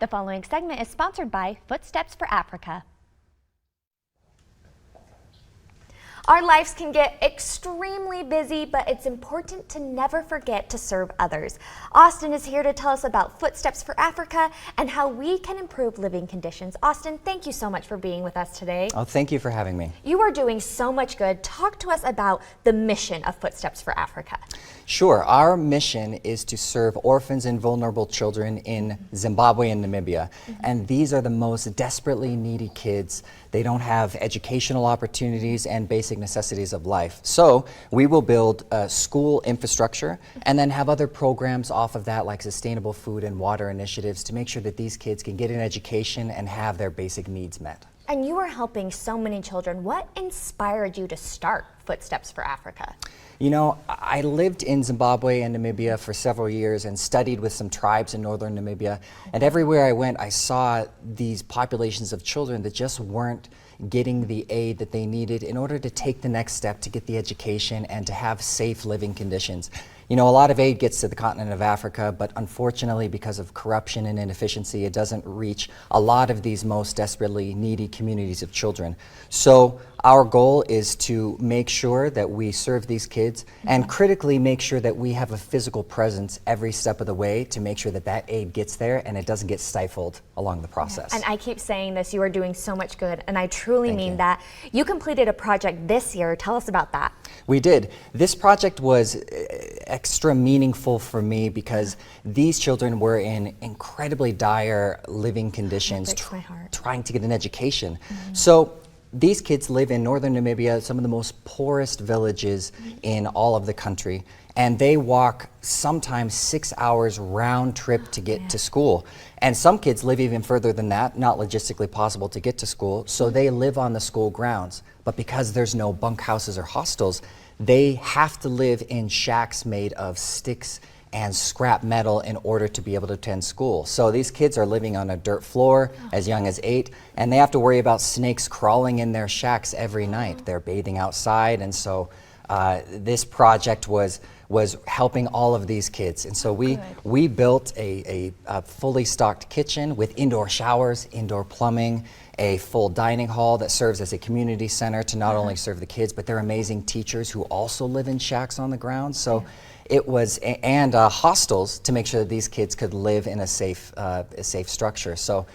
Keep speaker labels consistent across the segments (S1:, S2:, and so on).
S1: The following segment is sponsored by Footsteps for Africa. Our lives can get extremely busy, but it's important to never forget to serve others. Austin is here to tell us about Footsteps for Africa and how we can improve living conditions. Austin, thank you so much for being with us today.
S2: Oh, thank you for having me.
S1: You are doing so much good. Talk to us about the mission of Footsteps for Africa.
S2: Sure. Our mission is to serve orphans and vulnerable children in Zimbabwe and Namibia. And these are the most desperately needy kids. They don't have educational opportunities and basic necessities of life. So we will build school infrastructure and then have other programs off of that, like sustainable food and water initiatives, to make sure that these kids can get an education and have their basic needs met.
S1: And you are helping so many children. What inspired you to start Footsteps for Africa?
S2: You know, I lived in Zimbabwe and Namibia for several years and studied with some tribes in northern Namibia. And everywhere I went, I saw these populations of children that just weren't getting the aid that they needed in order to take the next step to get the education and to have safe living conditions. You know, a lot of aid gets to the continent of Africa, but unfortunately, because of corruption and inefficiency, it doesn't reach a lot of these most desperately needy communities of children. So our goal is to make sure that we serve these kids and critically make sure that we have a physical presence every step of the way to make sure that that aid gets there and it doesn't get stifled along the process.
S1: And I keep saying this, you are doing so much good, and I truly mean that. You completed a project this year. Tell us about that.
S2: We did. This project was extra meaningful for me because these children were in incredibly dire living conditions, trying to get an education. So these kids live in northern Namibia, some of the most poorest villages in all of the country, and they walk sometimes 6 hours round trip to get to school. And some kids live even further than that, not logistically possible to get to school, so they live on the school grounds. But because there's no bunkhouses or hostels, they have to live in shacks made of sticks and scrap metal in order to be able to attend school. So these kids are living on a dirt floor as young as 8, and they have to worry about snakes crawling in their shacks every night. They're bathing outside, and so this project was helping all of these kids. And so we built a fully stocked kitchen with indoor showers, indoor plumbing, a full dining hall that serves as a community center to not only serve the kids, but they're amazing teachers who also live in shacks on the ground. So it was, and hostels to make sure that these kids could live in a safe structure. So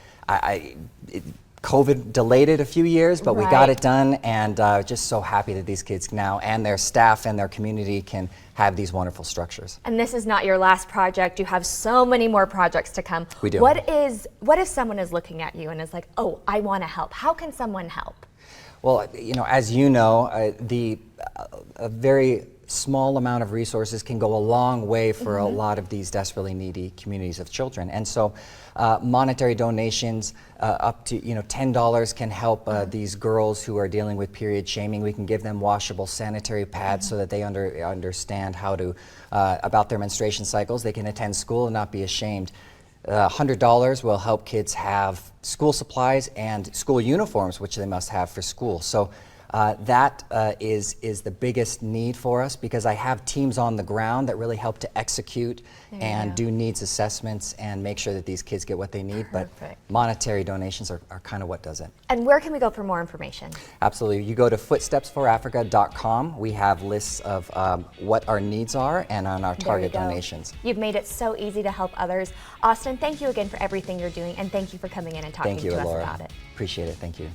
S2: COVID delayed it a few years, but we got it done, and just so happy that these kids now and their staff and their community can have these wonderful structures.
S1: And this is not your last project. You have so many more projects to come.
S2: We do.
S1: What if someone is looking at you and is like, oh, I want to help? How can someone help?
S2: Well, you know, as you know, a very small amount of resources can go a long way for a lot of these desperately needy communities of children. And so monetary donations up to $10 can help these girls who are dealing with period shaming. We can give them washable sanitary pads so that they understand how to about their menstruation cycles. They can attend school and not be ashamed. $100 will help kids have school supplies and school uniforms, which they must have for school. So that is the biggest need for us, because I have teams on the ground that really help to execute and do needs assessments and make sure that these kids get what they need. But monetary donations are kind of what does it.
S1: And where can we go for more information?
S2: Absolutely. You go to footstepsforafrica.com. We have lists of what our needs are and on our target donations.
S1: You've made it so easy to help others. Austin, thank you again for everything you're doing, and thank you for coming in and talking to us about it.
S2: Appreciate it. Thank you.